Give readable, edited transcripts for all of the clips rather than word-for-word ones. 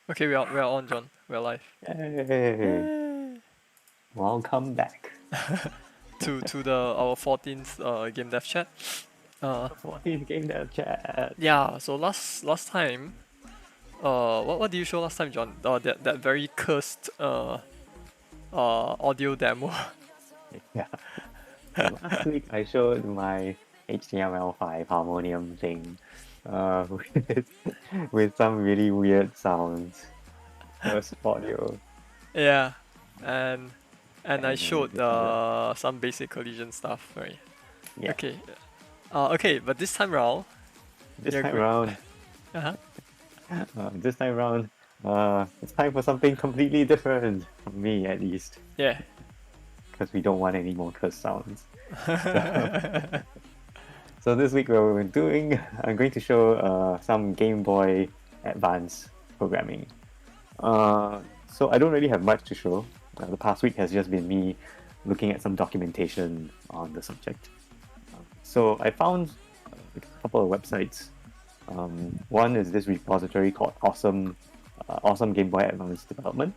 Okay, we're on, John. We're live. Hey, Yay! welcome back. To the our 14th game dev chat. Uh, 14th game dev chat. yeah. So last time, what did you show last time, John? That very cursed audio demo. Yeah. So last week I showed my HTML5 harmonium thing with, with some really weird sounds. First audio. Yeah, and I And showed this is the, some basic collision stuff, right? yeah. Okay. Okay, but this time round, This you're time good. around, Uh-huh. this time around, it's time for something completely different from me at least, Yeah. because we don't want any more curse sounds. So. So this week we're doing, I'm going to show some Game Boy Advance programming. So I don't really have much to show. The past week has just been me looking at some documentation on the subject. So I found a couple of websites. One is this repository called Awesome Game Boy Advance Development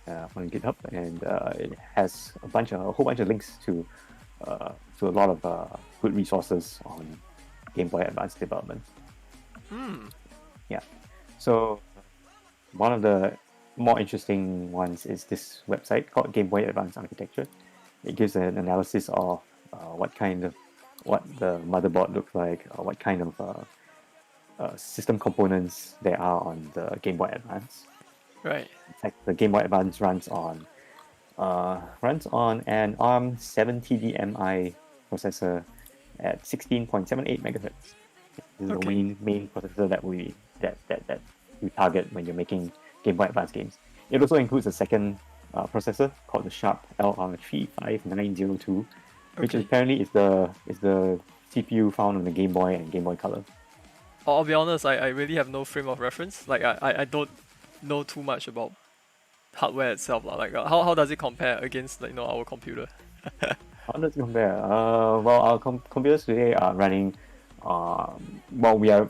on GitHub, and it has a whole bunch of links to a lot of good resources on Game Boy Advance development. Yeah. So one of the more interesting ones is this website called Game Boy Advance Architecture. It gives an analysis of what the motherboard looks like, or what kind of system components there are on the Game Boy Advance. Right. In fact, the Game Boy Advance runs on an ARM 7 TDMI processor at 16.78 megahertz. This is the Okay. main processor that we target when you're making Game Boy Advance games. It also includes a second processor called the Sharp LR35902, which Okay. apparently is the CPU found on the Game Boy and Game Boy Color. I'll be honest, I really have no frame of reference. Like I don't know too much about hardware itself. Like how does it compare against like our computer? How does it compare? Well, our computers today are running. We are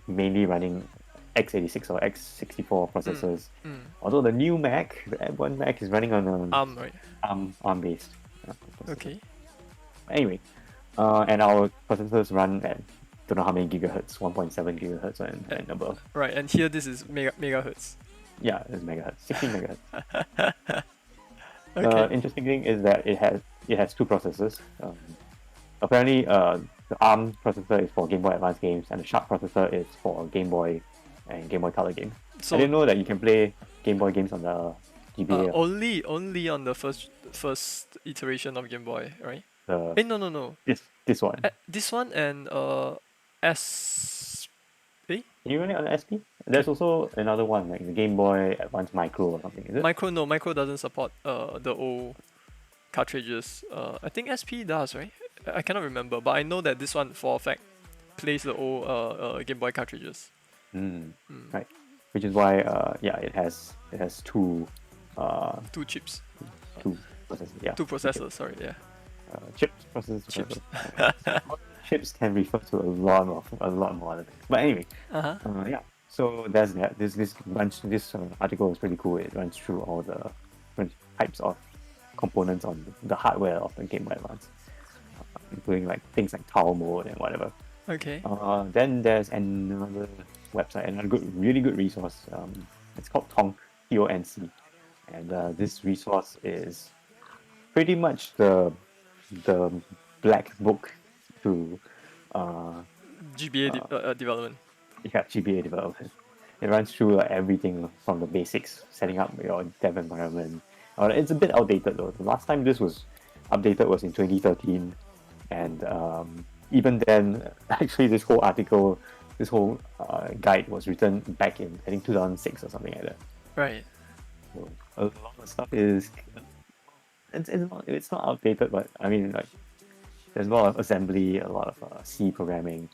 mainly running x86 or x64 processors. Although the new Mac, the M1 Mac, is running on Right. ARM based processor. Okay. Anyway, and our processors run at don't know how many gigahertz, 1.7 gigahertz and above. Right, and here this is megahertz. Yeah, it's megahertz, 16 megahertz. Okay. Interesting thing is that it has two processors. Apparently, the ARM processor is for Game Boy Advance games, and the Sharp processor is for Game Boy and Game Boy Color games. I So didn't know that you can play Game Boy games on the GBA. only on the first iteration of Game Boy, right? The No. this one. This one and S. Eh? Can you run it on the SP? There's also another one like the Game Boy Advance Micro or something. Is it? Micro doesn't support the old cartridges. I think SP does, right? I cannot remember, but I know that this one for a fact plays the old Game Boy cartridges. Right. Which is why it has two Two chips, two processors. Yeah. two processors. Sorry, yeah. Chips processors. Chips. Chips can refer to a lot more other things. But anyway, yeah. So there's that. This article is pretty cool. It runs through all the different types of components on the hardware of the Game Boy Advance, including like things like toggle mode and whatever. Okay. Then there's another website, really good resource. It's called Tonk, TONC, and this resource is pretty much the black book to GBA development. GBA development. It runs through everything from the basics, setting up your dev environment. It's a bit outdated though. The last time this was updated was in 2013, and even then, actually, this whole guide was written back in I think 2006 or something like that. Right. So a lot of stuff is it's not outdated, but I mean like there's a lot of assembly, a lot of C programming,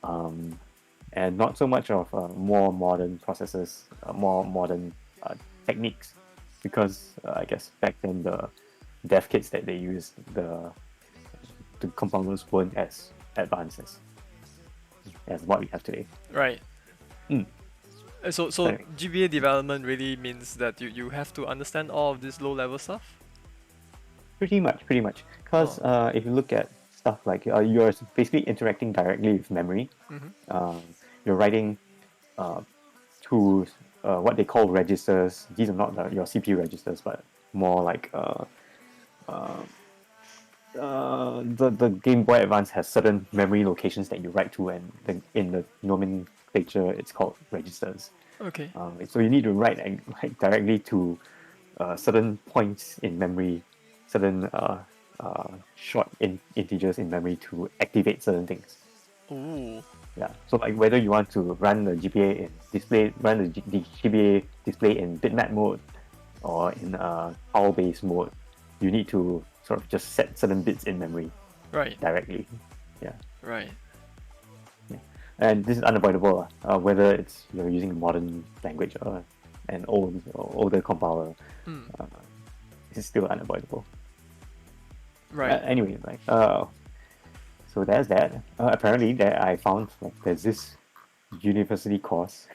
and not so much of more modern processes, more modern techniques, because I guess back then the dev kits that they used, the components weren't as advanced as what we have today. Right. So Right. GBA development really means that you have to understand all of this low level stuff. Pretty much, pretty much. Because Oh. if you look at stuff like you're basically interacting directly with memory. Mm-hmm. Um, you're writing uh, to what they call registers. These are not your CPU registers, but more like uh, the Game Boy Advance has certain memory locations that you write to, and in the nomenclature, it's called registers. Okay. So you need to write directly to certain points in memory, certain short integers in memory to activate certain things. Ooh. Yeah. So like whether you want to run the GBA in display, run the GBA display in bitmap mode or in PAL-based mode, you need to sort of just set certain bits in memory Right. directly. Yeah. Right. Yeah. And this is unavoidable, whether it's you're using a modern language or an older compiler. Mm. This is still unavoidable. Right. Anyway, like so there's that. Apparently, that I found like there's this university course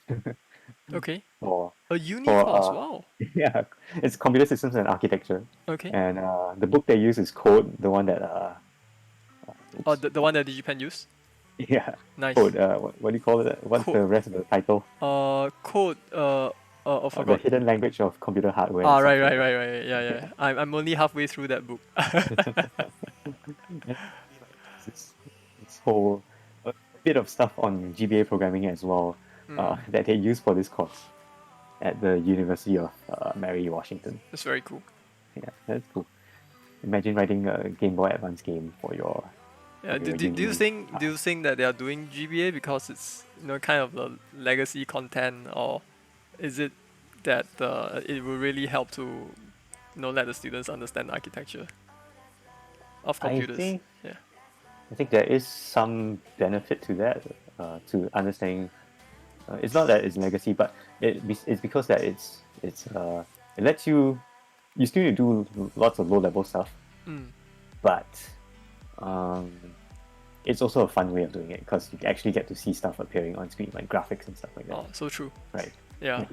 Okay. for A uni for course. Wow. yeah, it's computer systems and architecture, Okay. and the book they use is Code, the one that Oh, oops, the one that DigiPen used. yeah, Nice. Code. What do you call it? What's Code. the rest of the title? Code. I The forgot. hidden language of computer hardware and Ah, stuff right, like right, that. right, right. Yeah, yeah. I'm only halfway through that book. And this whole a bit of stuff on GBA programming as well Mm, that they use for this course at the University of Mary Washington. that's very cool. Yeah, that's cool. Imagine writing a Game Boy Advance game Yeah. for your Do you uni. think that they are doing GBA because it's kind of the legacy content, or is it that it will really help to let the students understand the architecture of I computers? think Yeah. I think there is some benefit to that, to understanding. It's not that it's legacy, but it's because that it lets you still need to do lots of low level stuff, Mm. but um, it's also a fun way of doing it because you actually get to see stuff appearing on screen, like graphics and stuff like that. Oh, so true. Right. Yeah.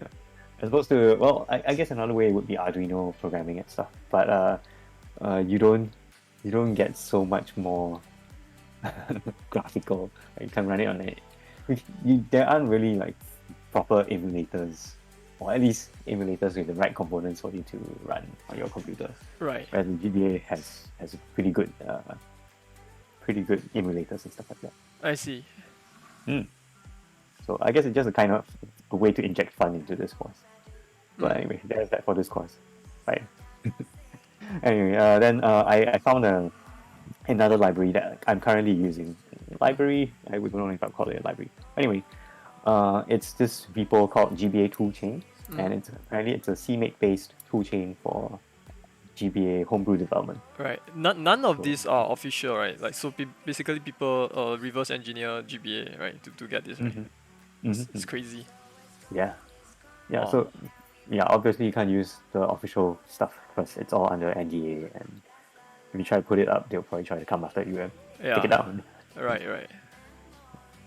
As opposed to, well, I guess another way would be Arduino programming and stuff, but you don't get so much more graphical. Like, you can run it on it. There aren't really like proper emulators, or at least emulators with the right components for you to run on your computer. Right. Whereas the GBA has pretty good emulators and stuff like that. I see. Mm. So I guess it's just a kind of a way to inject fun into this course. But anyway, there's that for this course. Right. Anyway, then I found another library that I'm currently using. Library, I would not know if I'd call it a library. Anyway, it's this repo called GBA toolchain, and apparently it's a CMake based toolchain for GBA homebrew development. Right. None of So- these are official, right? Like so, basically people reverse engineer GBA, right, to get this, right? It's crazy. Yeah. Yeah, Wow. so yeah, obviously you can't use the official stuff because it's all under NDA, and if you try to put it up, they'll probably try to come after you and take it Yeah. down. Right. Right.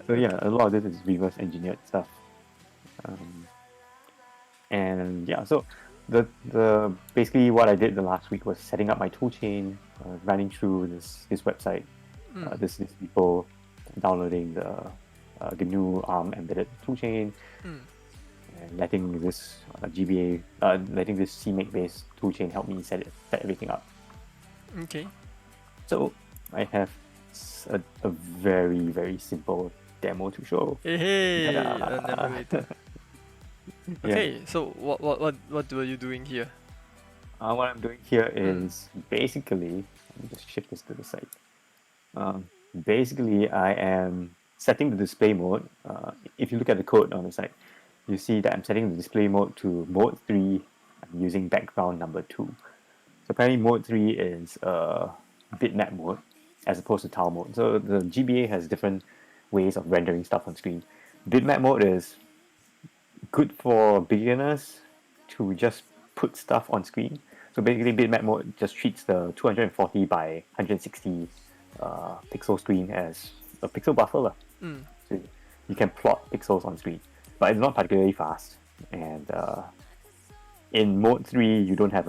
So yeah, a lot of this is reverse engineered stuff. And yeah, so the basically what I did the last week was setting up my toolchain, running through this website, this people downloading the new ARM embedded toolchain, and letting this letting this CMake based toolchain help me set everything up. Okay. So I have a very simple demo to show. Hey, Ta-da. an emulator. Okay, so what were you doing here? What I'm doing here is basically, let me just shift this to the side. Basically, I am setting the display mode. If you look at the code on the side, you see that I'm setting the display mode to mode 3. I'm using background number 2. So apparently mode 3 is bitmap mode as opposed to tile mode. So the GBA has different ways of rendering stuff on screen. Bitmap mode is good for beginners to just put stuff on screen. So basically bitmap mode just treats the 240 by 160 pixel screen as a pixel buffer. So you can plot pixels on screen. but it's not particularly fast. And in mode 3, you don't have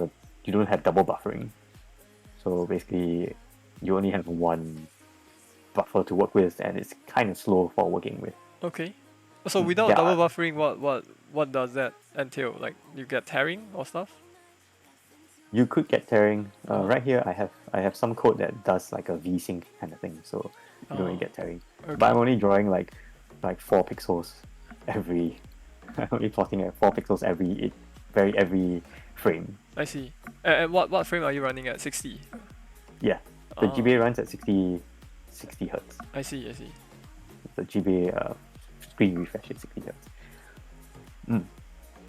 double buffering. So basically, you only have one buffer to work with, and it's kind of slow for working with. Okay. So without Yeah, double buffering, what does that entail? Like you get tearing or stuff? you could get tearing. Oh. Right here, I have some code that does like a VSync kind of thing, so you don't really Oh. get tearing. Okay. But I'm only drawing like 4 pixels every. I'm only plotting at 4 pixels every frame. I see. And what frame are you running at? 60. Yeah, the Oh. GBA runs at 60 hertz. I see. I see. The GBA screen refresh at 60 hertz.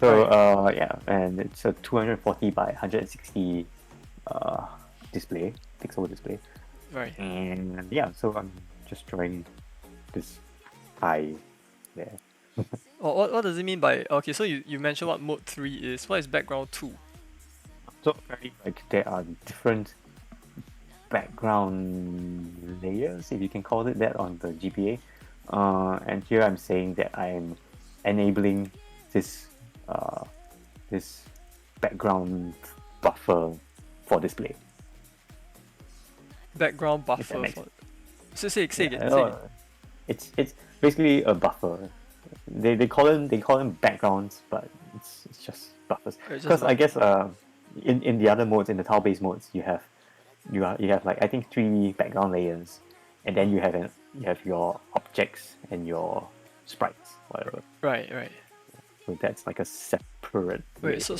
So Right. yeah, and it's a 240 by 160 display, pixel display. Right. And yeah, so I'm just drawing this eye there. Oh, what does it mean by okay? So you mentioned what mode 3 is. What is background 2? So apparently, like there are different background layers, if you can call it that, on the GBA. And here I'm saying that I am enabling this this background buffer for display. Background If that buffer makes for. Say again. Yeah, Say again. it's basically a buffer. They call them backgrounds, but it's just buffers. It's just Because I buffer. guess in the other modes, in the tile based modes, you have like I think 3 background layers, and then you have your objects and your sprites, whatever. Right. Right. So that's like a separate Wait. layer. So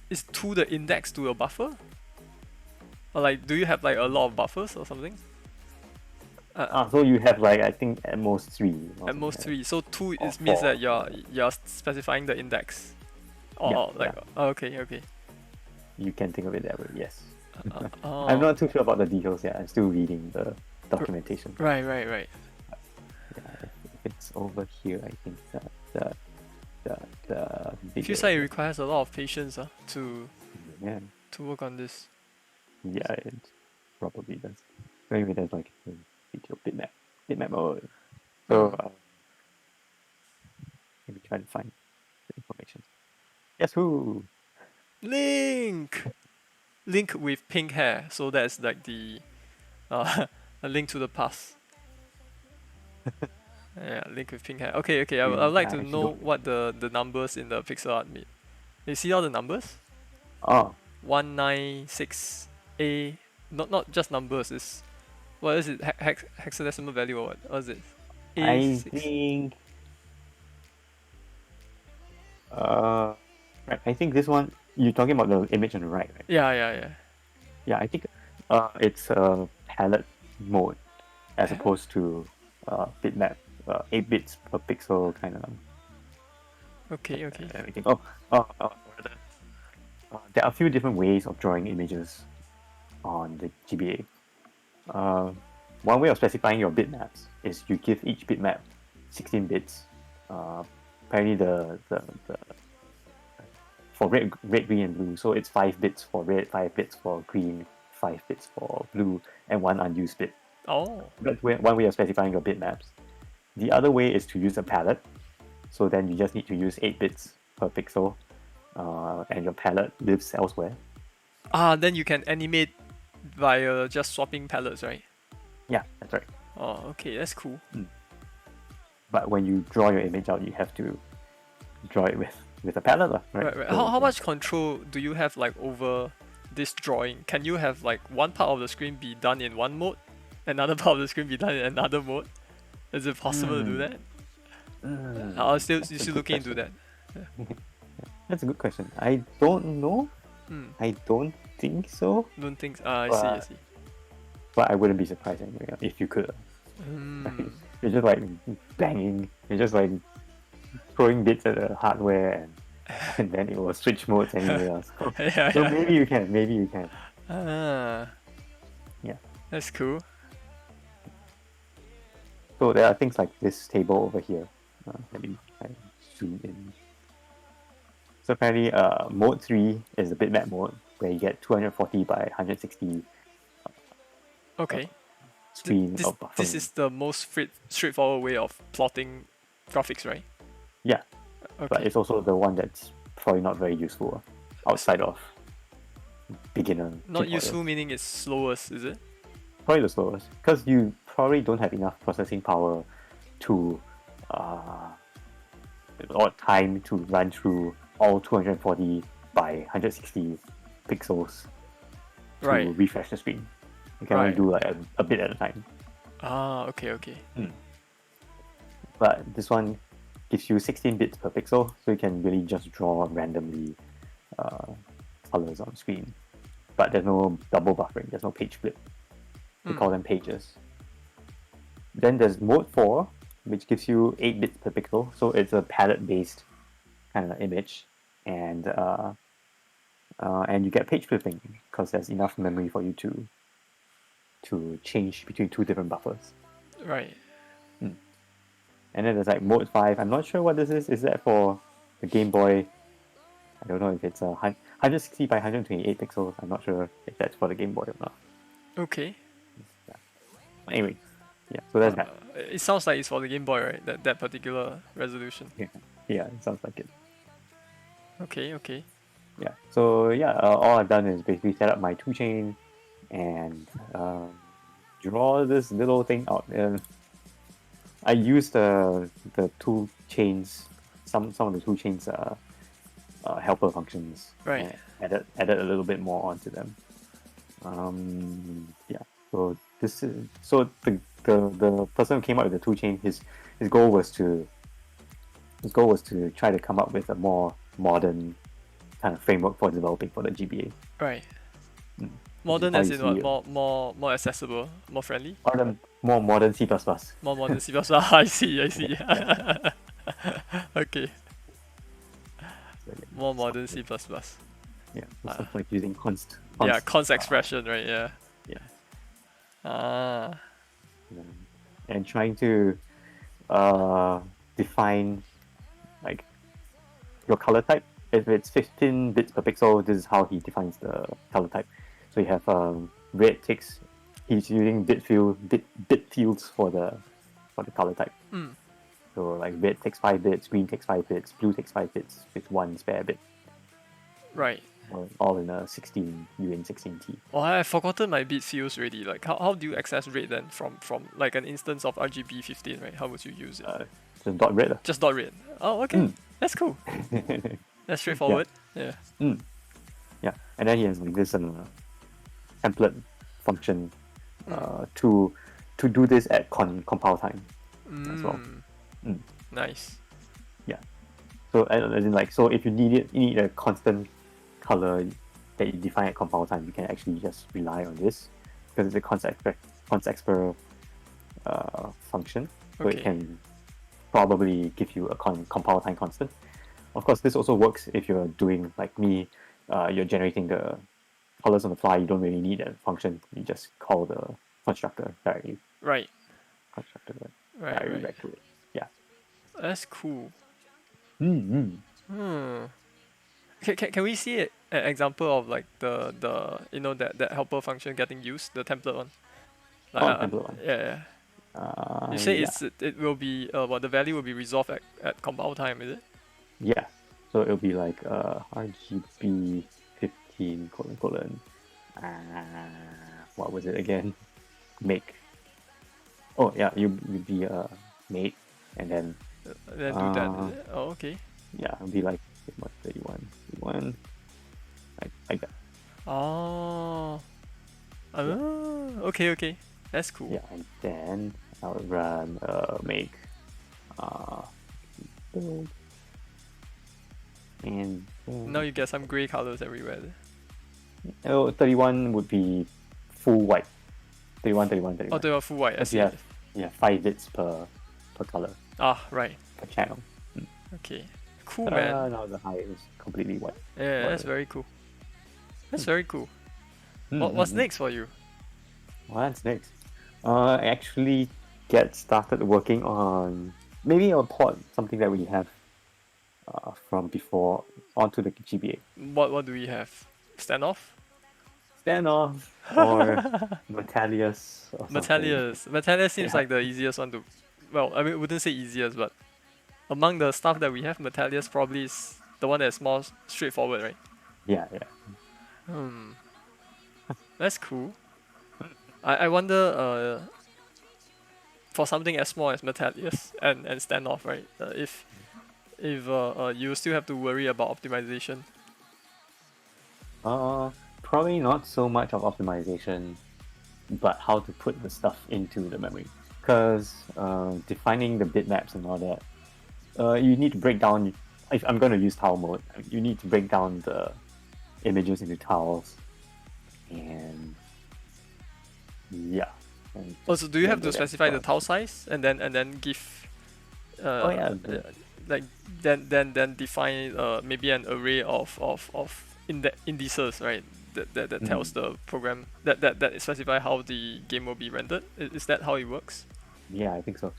is 2 the index to a buffer? Or like do you have like a lot of buffers or something? So you have like I think at most 3. At most 3. So 2 Or is means 4. that you're specifying the index. Or Yeah, like yeah. okay. You can think of it that way. Yes. Oh. I'm not too sure about the details yet. I'm still reading the documentation. Right. Yeah, if it's over here, I think that the Feels like it requires a lot of patience to yeah, work on this. it probably does. Maybe there's like a detailed bitmap mode. So maybe try to find the information. Guess who? Link with pink hair. So that's like the a link to the past. Yeah, Link with pink hair. Okay. I would like I to actually know don't. what the numbers in the pixel art mean. You see all the numbers? Oh, 196A. Not just numbers. Is what is it? Hexadecimal value or what? What is it? I A6. think. Right. I think this one you're talking about the image on the right, right? Yeah. Yeah, I think it's a palette mode as opposed to bitmap, 8 bits per pixel kind of. Okay. Everything. Rather, there are a few different ways of drawing images on the GBA. One way of specifying your bitmaps is you give each bitmap 16 bits. Apparently, the for red, green, and blue. So it's 5 bits for red, 5 bits for green, 5 bits for blue, and 1 unused bit. Oh. That's one way of specifying your bitmaps. The other way is to use a palette. So then you just need to use 8 bits per pixel, and your palette lives elsewhere. Then you can animate via just swapping palettes, right? Yeah, that's right. Oh, okay, that's cool. But when you draw your image out, you have to draw it with a palette, right? Right. So, How much control do you have like over this drawing? Can you have like one part of the screen be done in one mode, another part of the screen be done in another mode? Is it possible to do that? I'll still looking into that. That's a good question. I don't know. I don't think so. Don't think. I see. But I wouldn't be surprised anyway if you could. You're just like banging. You're just like throwing bits at the hardware, and then it will switch modes anywhere else. So maybe you can. Yeah. That's cool. So there are things like this table over here. Let me zoom in. So apparently, mode 3 is the bitmap mode where you get 240 by 160 Okay. screen This of buffering. is the most straightforward way of plotting graphics, right? Yeah. but Okay. it's also the one that's probably not very useful outside of beginner Not chip audio. useful meaning it's slowest, is it? Probably the slowest because you probably don't have enough processing power to or time to run through all 240 by 160 pixels to Right. refresh the screen. You can only Right. do like a bit at a time. Ah, okay, okay. But this one gives you 16 bits per pixel, so you can really just draw randomly colors on screen. But there's no double buffering, there's no page flip. We call them pages. Then there's mode 4, which gives you 8 bits per pixel, so it's a palette-based kind of image, and you get page flipping because there's enough memory for you to change between two different buffers. Right. And then there's like mode 5. I'm not sure what this is. Is that for the Game Boy? I don't know if it's 160 by 128 pixels. I'm not sure if that's for the Game Boy or not. Okay. Anyway, yeah, so that's that. It sounds like it's for the Game Boy, right? That particular resolution. Yeah, it sounds like it. Okay, okay. Yeah, so yeah, all I've done is basically set up my 2-chain and draw this little thing out. I used the 2-chains, some of the 2-chains helper functions, Right. and added a little bit more onto them. Yeah, so the person who came up with the 2-chain, his goal was to try to come up with a more modern kind of framework for developing for the GBA. Right. Modern how as you in what? see it. More accessible, more friendly? More modern C++. More modern C++. I see, I see. Yeah. Okay. So, yeah, More modern stuff C++. like, yeah, so stuff like using Yeah, const expression, right? Yeah. yeah, Ah. and trying to define like your color type. If it's 15 bits per pixel, this is how he defines the color type. So you have red ticks. He's using bit fields for the color type. So like red takes 5 bits, green takes 5 bits, blue takes 5 bits with 1 spare bit. Right. All in a 16 UN16T. Oh, I've forgotten my bit fields already. Like, how do you access red then from like an instance of RGB 15, right? How would you use it? Just dot red. Just dot red. Oh, okay. That's cool. That's straightforward. Yeah. Yeah, and then he has like this template function to do this at compile time as well. Nice. Yeah. So as in like, so if you need a constant color that you define at compile time, you can actually just rely on this because it's a const expr function, so Okay. it can probably give you a compile time constant. Of course, this also works if you're doing like me, you're generating the colors on the fly. You don't really need a function. You just call the constructor directly. Right. Constructor Right. directly Right. back to it. Yeah. That's cool. Mm-hmm. Can we see an example of like the that helper function getting used, the template one? Like, Template one. yeah. You say Yeah. it will be what the value will be resolved at compile time, is it? Yeah. So it'll be like RGB 15 : what was it again? Make. Oh yeah, you'd be make, and then Then do that. Is it? Oh, okay. yeah, it'll be like 31, like that. Oh. Okay, okay. That's cool. Yeah, and then I'll run make build, and Now you get some gray colors everywhere. 31 would be full white. 31. Oh, they are full white. I see. Yeah, 5 bits per color Ah, right. per channel. Okay. Cool, man. Now the high is completely white. Yeah, that's very cool. That's very cool. What's next for you? What's next? Actually get started working on maybe I'll port something that we have from before onto the GBA. What do we have? Standoff? Standoff or Metalius or something. Metalius. Metalius seems Yeah. like the easiest one to. Well, I mean, I wouldn't say easiest, but among the stuff that we have, Metalius probably is the one that's more straightforward, right? Yeah, yeah. Hmm, that's cool. I wonder, for something as small as Metalius and standoff, right? If you still have to worry about optimization. Probably not so much of optimization, but how to put the stuff into the memory. Because defining the bitmaps and all that, you need to break down. If I'm going to use tile mode, you need to break down the images into tiles, and yeah. And Also, do you have render to them specify the across. tile size and then give Oh uh, yeah, uh, like then define maybe an array of indices, right? That tells mhm. the program that specify how the game will be rendered. Is that how it works? Yeah, I think so.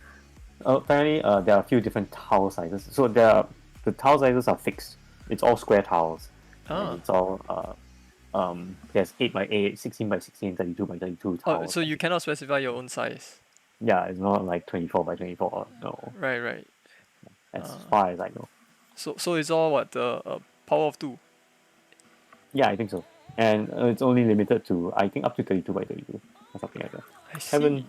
Apparently, there are a few different tile sizes. So the tile sizes are fixed. It's all square tiles, and Ah, it's all there's 8 by 8, 16 by 16, 32 by 32 oh, tiles. so I you think. cannot specify your own size. Yeah, it's not like 24 by 24. No, Right, right. as far as I know. So it's all what the power of two. Yeah, I think so. And it's only limited to I think up to 32 by 32 or something like that. I see. Haven't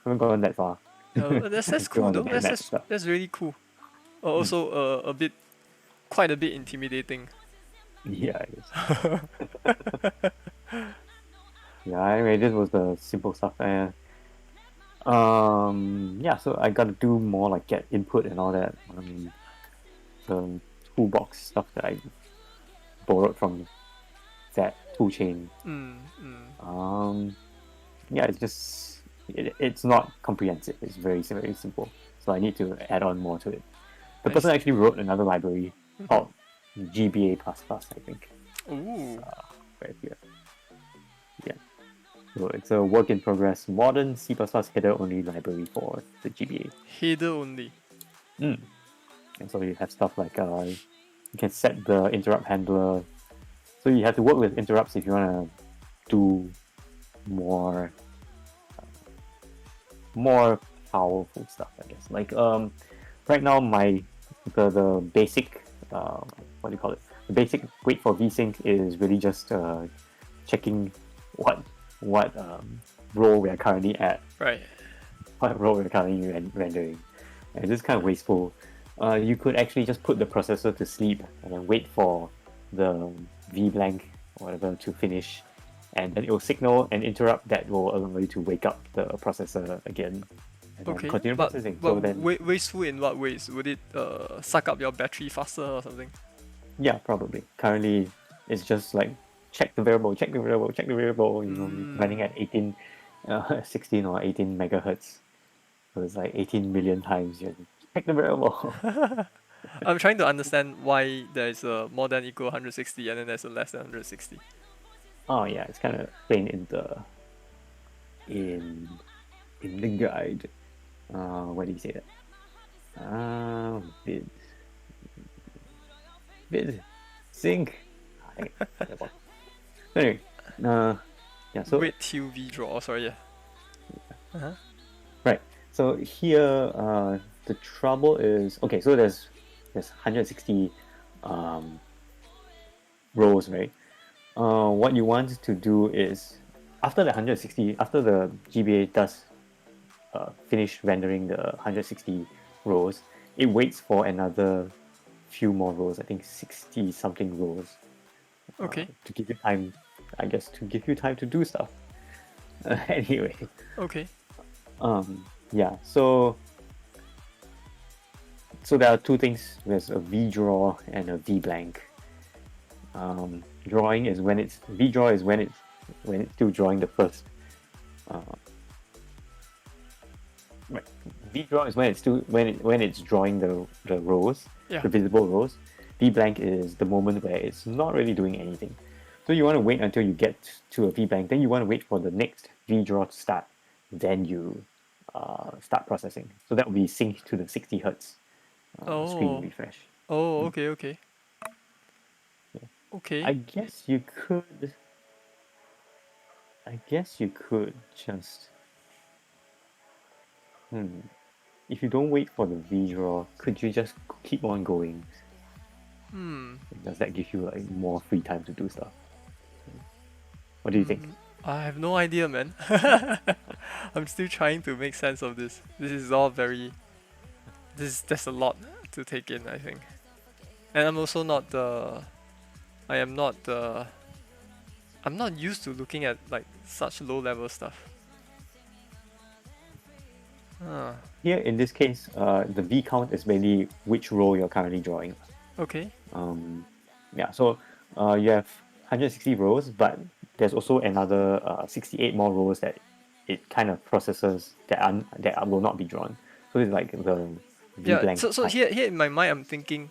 haven't gone that far. That's Still cool on the though. That's bitmap that's stuff. that's really cool. Mm. Also, quite a bit intimidating. Yeah, it is. Yeah, anyway, this was the simple stuff. And yeah, so I got to do more like get input and all that. The toolbox stuff that I borrowed from that toolchain. Mm, mm. Um, yeah, it's not comprehensive. It's very simple. So I need to add on more to it. The I person see. actually wrote another library called GBA++, I think. Ooh, Right here. Yeah. So it's a work in progress modern C++ header only library for the GBA. header only. Mm. And so you have stuff like you can set the interrupt handler. So you have to work with interrupts if you want to do more more powerful stuff, I guess. Like right now the basic what do you call it? The basic wait for vsync is really just checking what row we are currently at, Right. what row we're currently rendering, and this is kind of wasteful. You could actually just put the processor to sleep and then wait for the v blank or whatever to finish, and then it will signal an interrupt that will allow you to wake up the processor again and then Okay, continue but processing. So then, wasteful in what ways? Would it suck up your battery faster or something? yeah, probably. Currently, it's just like check the variable, check the variable, check the variable. You know, running at 18, 16 or 18 megahertz. So it's like 18 million times. You have to check the variable. I'm trying to understand why there is a more than equal 160 and then there's a less than 160. Oh yeah, it's kind of plain in in the guide. Where do you say that? Vid vid sync. I forget about it. Anyway, yeah. So Wait till V draw. Oh, sorry, yeah. Uh-huh. right. So here, the trouble is okay. So there's 160 um, rows, right? What you want to do is after the 160, after the GBA does finish rendering the 160 rows, it waits for another few more rows. I think 60 something rows Okay, to give you time. I guess to give you time to do stuff. Anyway, okay. yeah. So there are two things. There's a V draw and a V blank. Drawing is when it's V draw is when it's still drawing the first. Uh, right. V draw is when it's still when it's drawing the rows, Yeah. the visible rows. V blank is the moment where it's not really doing anything. So you want to wait until you get to a V blank. Then you want to wait for the next V draw to start. Then you start processing. So that will be synced to the 60 hertz screen Oh. refresh. Oh, Mm. okay, okay. Yeah. Okay. I guess you could. I guess you could just. Hmm. if you don't wait for the V-draw, could you just keep on going? Does that give you like more free time to do stuff? What do you think? I have no idea, man. I'm still trying to make sense of this. This is all very. There's a lot to take in, I think. And I'm also not the. I am not the. I'm not used to looking at like such low level stuff. Here in this case, the V count is mainly which row you're currently drawing. Okay. Yeah, so you have 160 rows, but there's also another 68 more rows that it kind of processes that will not be drawn. So it's like the V Yeah. blank. So type. here in my mind, I'm thinking,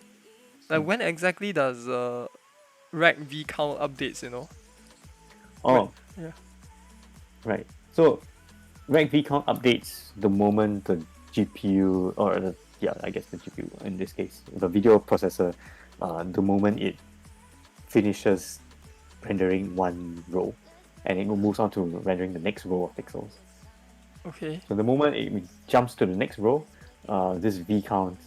like when exactly does rec v count updates? You know. Oh, Yeah. right. So rec V count updates the moment the GPU or I guess the GPU in this case, the video processor, the moment it finishes rendering one row, and it moves on to rendering the next row of pixels. Okay. So the moment it jumps to the next row, this V count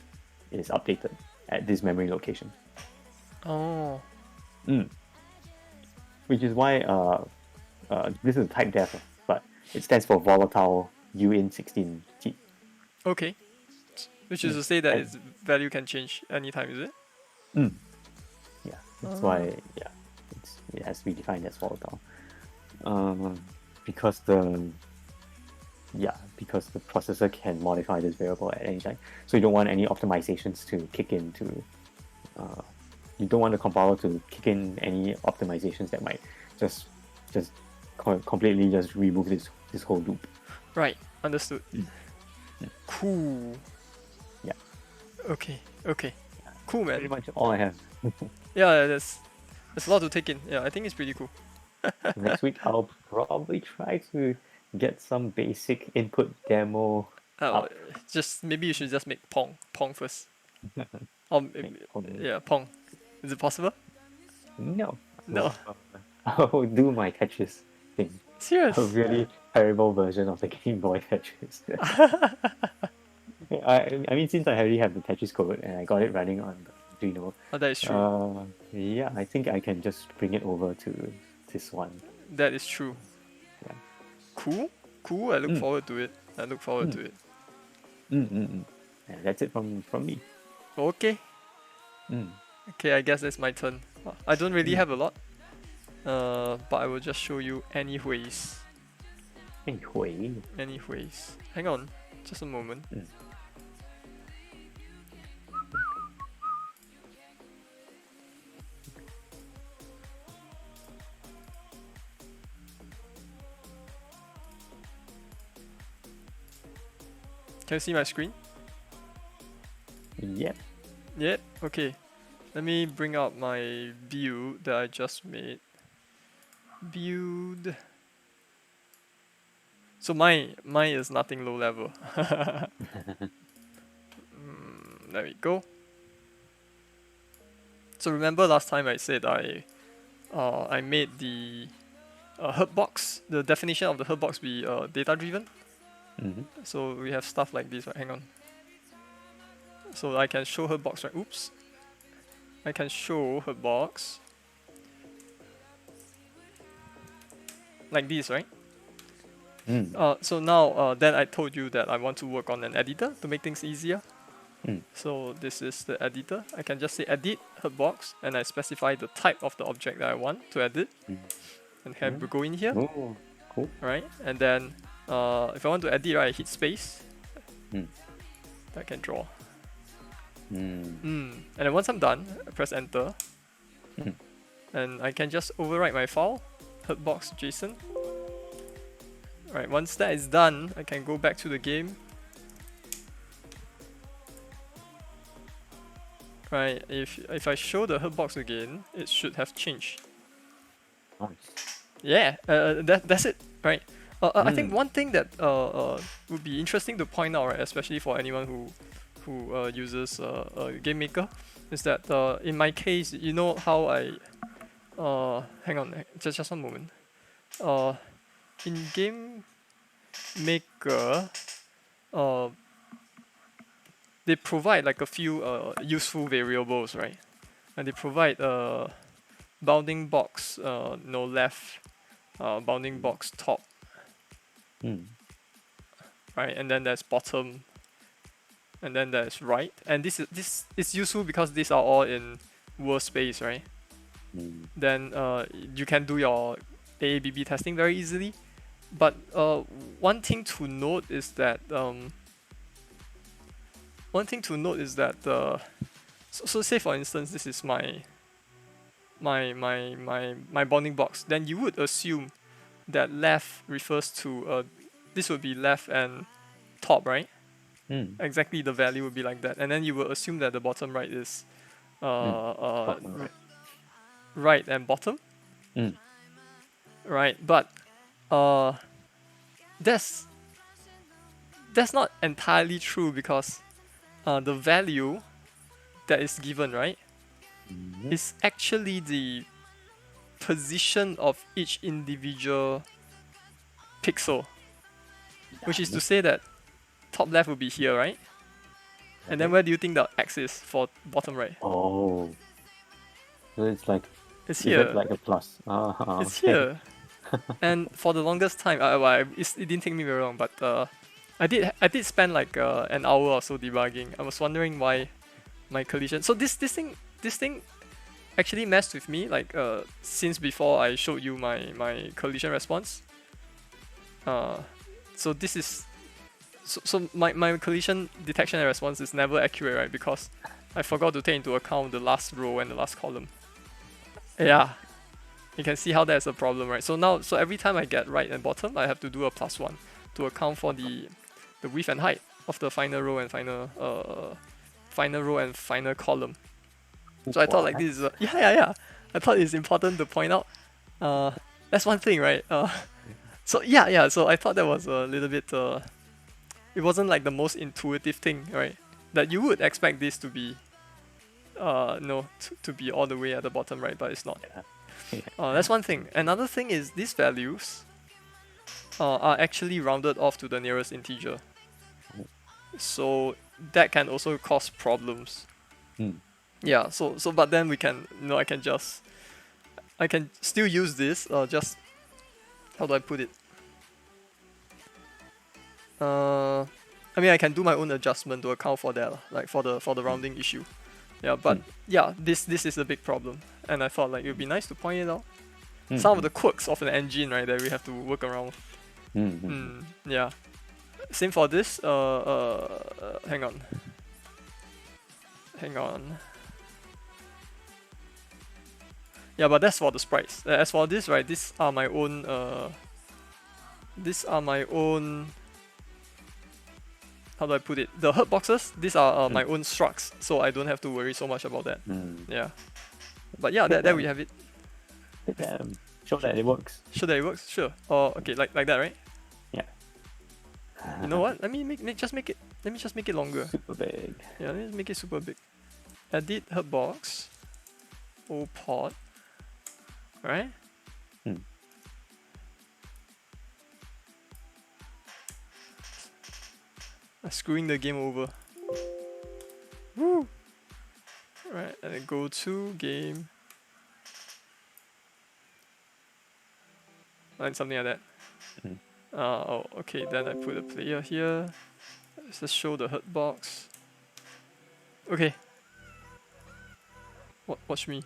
is updated at this memory location. Oh. Which is why this is a type def, but it stands for volatile UIN16T. Okay. Which is to say that its value can change anytime, is it? Yeah, that's why it has to be defined as volatile. Because the processor can modify this variable at any time. So you don't want any optimizations to kick in you don't want the compiler to kick in any optimizations that might just completely just remove this whole loop. Right. Understood. Cool. Yeah. Okay. Cool, man. Pretty much all I have. Yeah, there's a lot to take in. Yeah, I think it's pretty cool. Next week I'll probably try to get some basic input demo up. Just maybe you should just make Pong first. Or yeah, Pong. Is it possible? No. No. I'll do my Tetris thing. Serious? A really terrible version of the Game Boy Tetris. I mean, since I already have the Tetris code and I got it running on the Arduino, Oh, that is true. yeah, I think I can just bring it over to this one. That is true. Yeah. Cool. I look forward to it. And that's it from me. Okay. Okay, I guess that's my turn. I don't really have a lot. But I will just show you anyways. Anyways. Hang on. Just a moment. Can you see my screen? Yep. Yep. Okay. Let me bring up my build that I just made. Build. So mine is nothing low level. There we go. So remember last time I said I made the Hurtbox. The definition of the Hurtbox be data driven. So we have stuff like this. Right? Hang on. So I can show Hurtbox. Right? Oops. I can show Hurtbox like this, right? So now then I told you that I want to work on an editor to make things easier. So this is the editor. I can just say edit Hurtbox and I specify the type of the object that I want to edit. And have we go in here. Oh, cool. Right? And then if I want to edit, right, I hit space. I can draw. And then once I'm done, I press enter. And I can just overwrite my file, Hurtbox JSON. Right, once that is done, I can go back to the game. Right, if I show the Hurtbox again, it should have changed. Nice. Yeah, that's it, right? I think one thing that would be interesting to point out, right, especially for anyone who uses Game Maker, is that in my case, you know how I hang on, just one moment. In Game Maker, they provide like a few useful variables, right? And they provide bounding box no left, bounding box top, Mm. right? And then there's bottom, and then there's right. And this is useful because these are all in world space, right? Mm. Then you can do your AABB testing very easily. But one thing to note is that so say for instance this is my bounding box. Then you would assume that left refers to this would be left and top, right? Mm. Exactly, the value would be like that, and then you will assume that the bottom right is Mm. Bottom right. right and bottom, Mm. right? But uh, that's not entirely true because the value that is given, right, Mm. is actually the position of each individual pixel, which is to say that top left will be here, right? And then Okay. where do you think the X is for bottom right? Oh, so it's like, It's is it here. like a plus? Ah, It's okay. here. And for the longest time, it didn't take me very long, but I did spend like an hour or so debugging. I was wondering why my collision. So this thing actually messed with me like since before I showed you my collision response. Uh, so this is so my collision detection and response is never accurate, right? Because I forgot to take into account the last row and the last column. Yeah, you can see how that's a problem, right? So every time I get right and bottom, I have to do a +1 to account for the width and height of the final row and final column. So I thought like this is yeah. I thought it's important to point out. That's one thing, right? So yeah. So I thought that was a little bit. It wasn't like the most intuitive thing, right? That you would expect this to be, no, to be all the way at the bottom, right? But it's not. Yeah. That's one thing. Another thing is these values are actually rounded off to the nearest integer. So that can also cause problems. Mm. Yeah. So but then we can, I can still use this. Just how do I put it? I mean, I can do my own adjustment to account for that, like for the rounding issue. Yeah, but yeah, this is a big problem, and I thought like it would be nice to point it out. Some of the quirks of an engine, right, that we have to work around. Yeah. Same for this. Hang on. Yeah, but that's for the sprites. As for this, right, these are my own. How do I put it? The Hurtboxes. These are my own structs, so I don't have to worry so much about that. Yeah. But yeah, there we have it. Show that it works. Show that it works. Sure. Oh, okay, like that, right? Yeah. You know what? Let me just make it longer. Super big. Yeah, let me just make it super big. Edit Hurtbox. Port. Right? Screwing the game over. Woo! Right, and then go to game. And something like that. Okay, then I put a player here. Let's just show the Hurtbox. Okay. Watch me.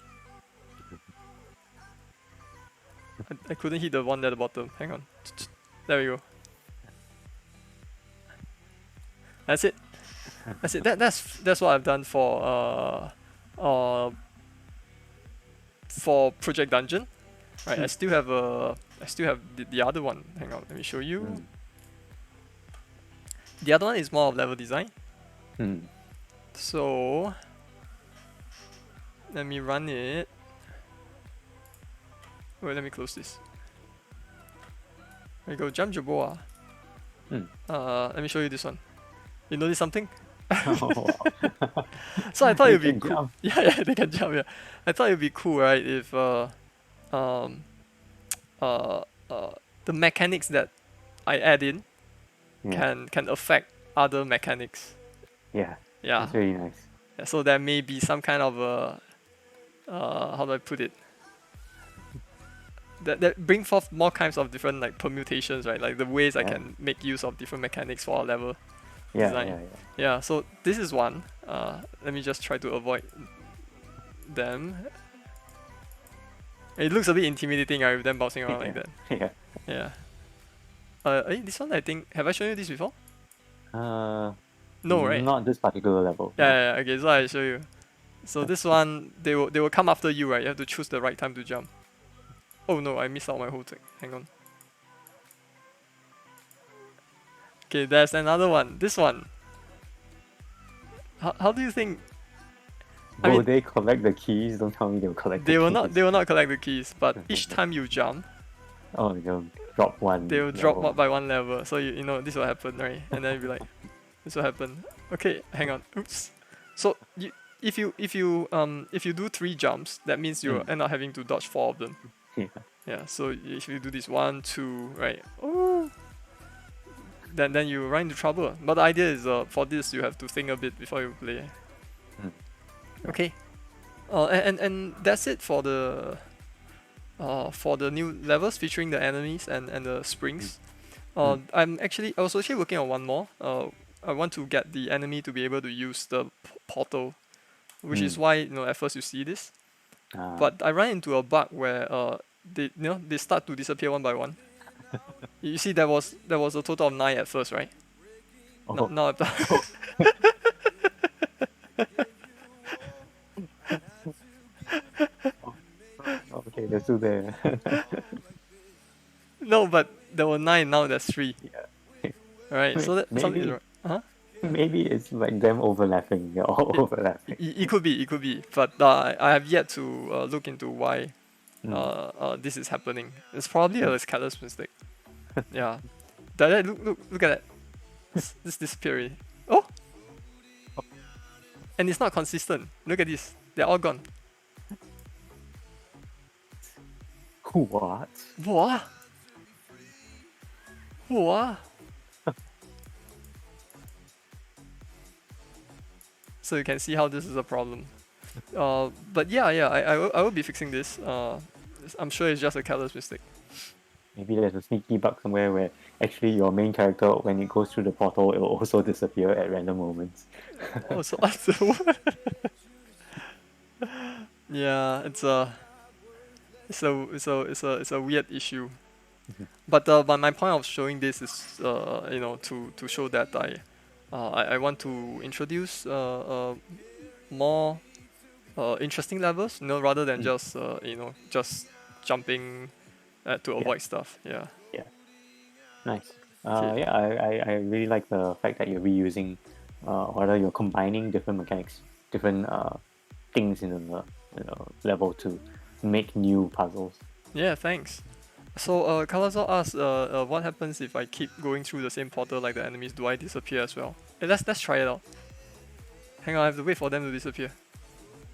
I couldn't hit the one at the bottom. Hang on. There we go. That's it. That's what I've done for Project Dungeon. Right. I still have the other one. Hang on, let me show you. The other one is more of level design. So let me run it. Wait, let me close this. There you go, Jump Jaboa. Let me show you this one. You notice something? So I thought it'd be cool. Jump. Yeah, they can jump. Yeah, I thought it'd be cool, right? If the mechanics that I add in can affect other mechanics. Yeah. Yeah. That's really nice. Yeah, so there may be some kind of a how do I put it? That bring forth more kinds of different like permutations, right? Like the ways I Yeah. can make use of different mechanics for our level Yeah, design. yeah, Yeah, so this is one. Let me just try to avoid them. It looks a bit intimidating, right, with them bouncing around like yeah. that. Yeah. Yeah. This one I think, have I shown you this before? Uh, No, right? not this particular level. Yeah, No. yeah, yeah. Okay, so I show you. So this one, they will come after you, right? You have to choose the right time to jump. Oh no, I missed out my whole thing. Hang on. Okay, there's another one. This one. How do you think? I Will mean, they collect the keys? Don't tell me they'll collect the they will keys. not. They will not collect the keys, but each time you jump, Oh, they'll drop one they will level. drop by one level. So you know this will happen, right? And then you'll be like, this will happen. Okay, hang on. Oops. So if you do 3 jumps, that means you end up having to dodge 4 of them. Yeah. Yeah. So if you do this 1, 2, right? Oh. Then you run into trouble. But the idea is for this you have to think a bit before you play. Okay. And that's it for the new levels featuring the enemies and the springs. I'm actually working on one more. I want to get the enemy to be able to use the portal, which is why at first you see this. But I ran into a bug where they start to disappear one by one. You see, there was a total of 9 at first, right? Oh. Now Okay, they're still there. no, but there were 9. Now there's 3. Yeah. Right. So that something is Maybe right. Huh? maybe it's like them overlapping. They're all overlapping. It could be. But I have yet to look into why this is happening. It's probably a careless mistake. Yeah. Look at that. This disappeared. Oh. And it's not consistent. Look at this. They're all gone. What? What? What? So you can see how this is a problem. But yeah, I will be fixing this. I'm sure it's just a careless mistake. Maybe there's a sneaky bug somewhere where actually your main character, when it goes through the portal, it will also disappear at random moments. Oh, so yeah, it's a weird issue. But my point of showing this is to show that I want to introduce more interesting levels, rather than just just jumping to avoid stuff. Yeah. Yeah. Nice. Okay. Yeah, I really like the fact that you're reusing, or rather you're combining different mechanics, different things in the level to make new puzzles. Yeah, thanks. So Kalazor asks, what happens if I keep going through the same portal like the enemies? Do I disappear as well? Hey, let's try it out. Hang on, I have to wait for them to disappear.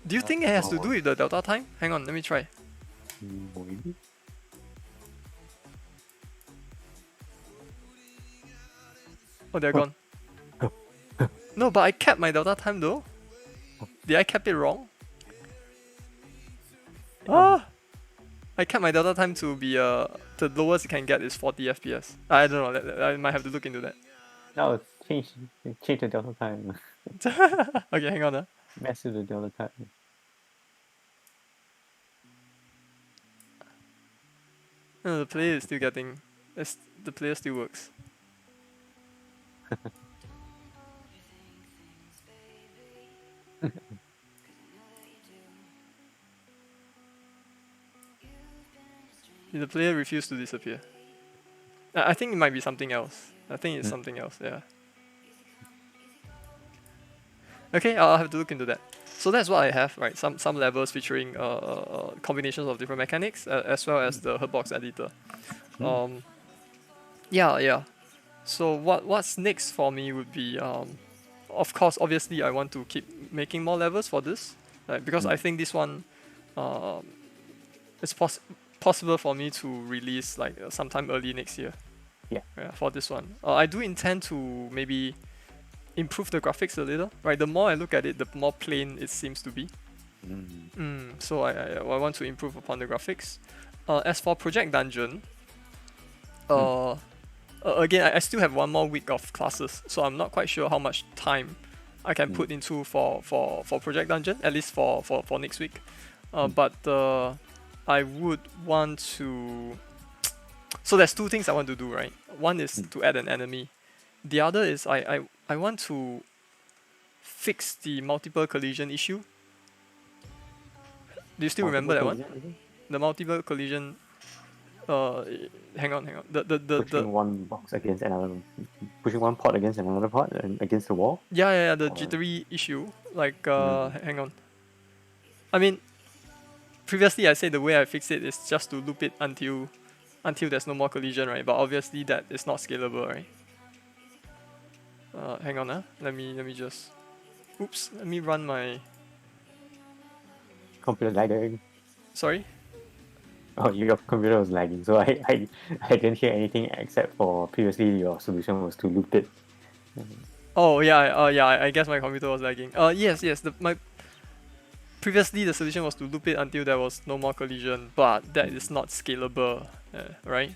Do you think it has to do with the delta time? Hang on, let me try. Maybe. Oh, they're gone. No, but I kept my delta time though. Did I kept it wrong? Ah! I kept my delta time to be the lowest it can get is 40 FPS. I don't know. I might have to look into that. No, change the delta time. Okay, hang on. Mess with the delta time. No, the player is still getting. The player still works. The player refused to disappear. I think it might be something else. I think it's something else, yeah. Okay, I'll have to look into that. So that's what I have, right? Some levels featuring combinations of different mechanics, as well as the Hurtbox editor. Yeah. So what's next for me would be, of course, obviously I want to keep making more levels for this, right? Because I think this one, it's possible for me to release like sometime early next year. Yeah. For this one, I do intend to maybe improve the graphics a little, right? The more I look at it, the more plain it seems to be. So I want to improve upon the graphics. As for Project Dungeon, again, I still have one more week of classes, so I'm not quite sure how much time I can put into for Project Dungeon, at least for next week. But I would want to. So there's two things I want to do, right? One is to add an enemy. The other is I want to fix the multiple collision issue. Do you still remember that one? The multiple collision. Hang on. Pushing one box against another, pushing one pot against another pot and against the wall. Yeah. The jittery issue. Like, hang on. I mean, previously I said the way I fix it is just to loop it until there's no more collision, right? But obviously that is not scalable, right? Hang on, let me just. Oops. Let me run my. Computer lagging. Sorry. Oh, your computer was lagging, so I didn't hear anything except for previously your solution was to loop it. Oh yeah, I guess my computer was lagging. Yes. My previously the solution was to loop it until there was no more collision, but that is not scalable, right?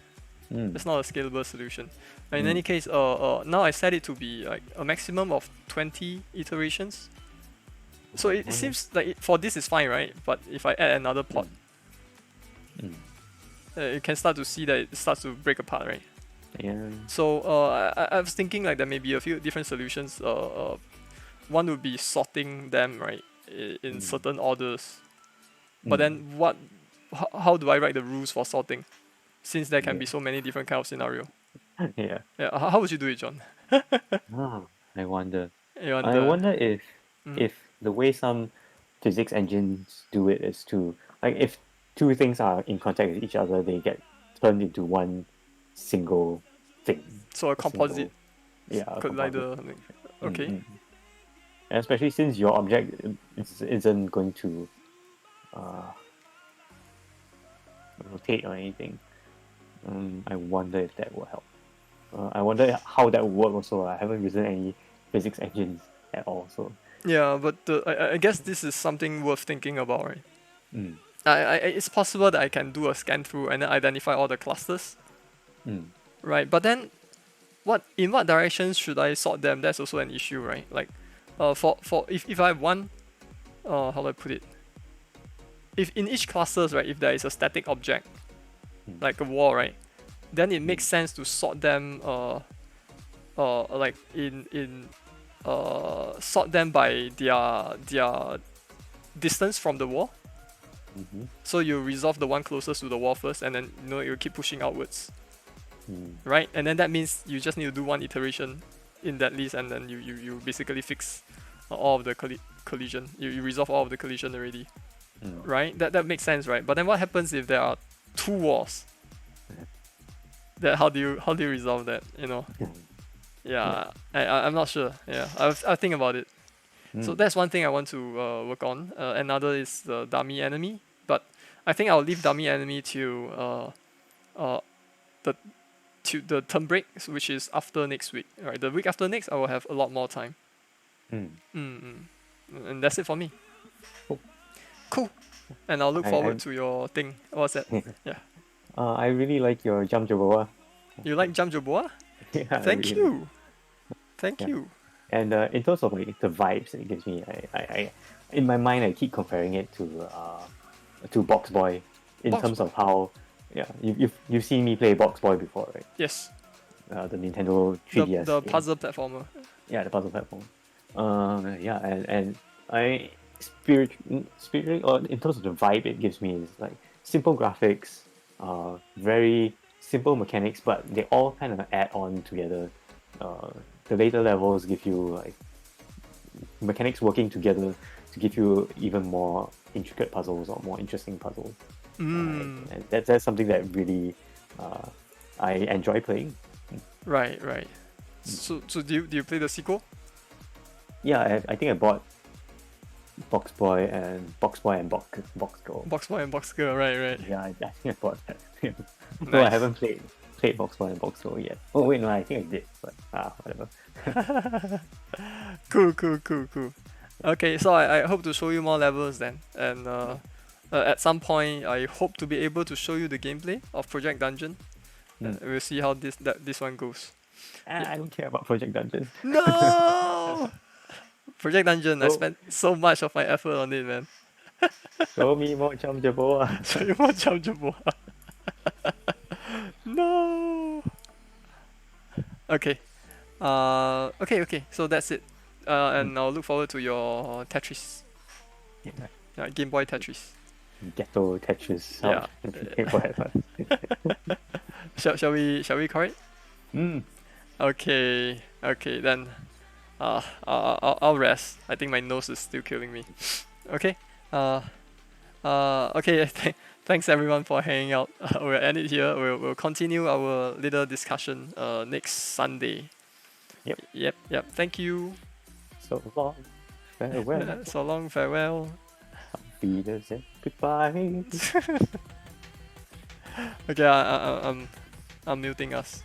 It's not a scalable solution. In any case, now I set it to be like a maximum of 20 iterations. So it seems like for this is fine, right? But if I add another pot, you can start to see that it starts to break apart, right? Yeah. So I was thinking like there may be a few different solutions. One would be sorting them, right, in certain orders. But then how do I write the rules for sorting? Since there can be so many different kind of scenario. Yeah. Yeah. How would you do it, John? I wonder. You I wonder if the way some physics engines do it is to, like, if two things are in contact with each other, they get turned into one single thing. So a composite. A collider. composite. Okay. And especially since your object isn't going to rotate or anything. I wonder if that will help. I wonder how that will work also. I haven't used any physics engines at all, so. Yeah, but I guess this is something worth thinking about, right? It's possible that I can do a scan through and then identify all the clusters, right? But then, in what directions should I sort them? That's also an issue, right? Like, if I have one, how do I put it? If in each clusters, right, if there is a static object, like a wall, right, then it makes sense to sort them, like sort them by their distance from the wall. So you resolve the one closest to the wall first, and then you keep pushing outwards, right? And then that means you just need to do one iteration in that list, and then you basically fix all of the collision. You resolve all of the collision already, right? That makes sense, right? But then what happens if there are two walls? That how do you resolve that? Yeah, I'm not sure. Yeah, I'll think about it. So that's one thing I want to work on. Another is the dummy enemy, but I think I'll leave dummy enemy to the term break, which is after next week. Right, the week after next, I will have a lot more time. And that's it for me. Cool. And I'll look forward to your thing. What's that? Yeah. I really like your Jump Jaboa. You like Jump Jaboa? Yeah. Thank you. Thank you. And in terms of like the vibes it gives me, I in my mind I keep comparing it to Box Boy in terms of how, you've seen me play Box Boy before, right? Yes. The Nintendo 3DS. The puzzle platformer. Yeah, the puzzle platform. And I spiritually, or in terms of the vibe it gives me, is like simple graphics, very simple mechanics, but they all kind of add on together. The later levels give you like mechanics working together to give you even more intricate puzzles or more interesting puzzles. And that's something that really I enjoy playing. Right. So do you play the sequel? Yeah, I think I bought Box Boy and Box Girl. Box Boy and Box Girl, right. Yeah, I think I bought that. Nice. No, I haven't played. played Box 1 and Box 2 yet. Oh wait, no, I think I did, but whatever. Cool. Okay, so I hope to show you more levels then, and at some point I hope to be able to show you the gameplay of Project Dungeon. We'll see how this one goes. I don't care about Project Dungeon. No, Project Dungeon. I Oh, spent so much of my effort on it, man. show me more Cham Jaboa. So you want Jumbo? No. Okay. Okay. So that's it. And I'll look forward to your Tetris. Game Boy Tetris. Ghetto Tetris. Yeah. Shall we call it? Okay. Then. I'll rest. I think my nose is still killing me. Okay. Okay. Thanks everyone for hanging out. We'll end it here. We'll continue our little discussion next Sunday. Yep. Thank you. So long, farewell. So long, farewell. Wiedersehen, goodbye. Okay, I'm muting us.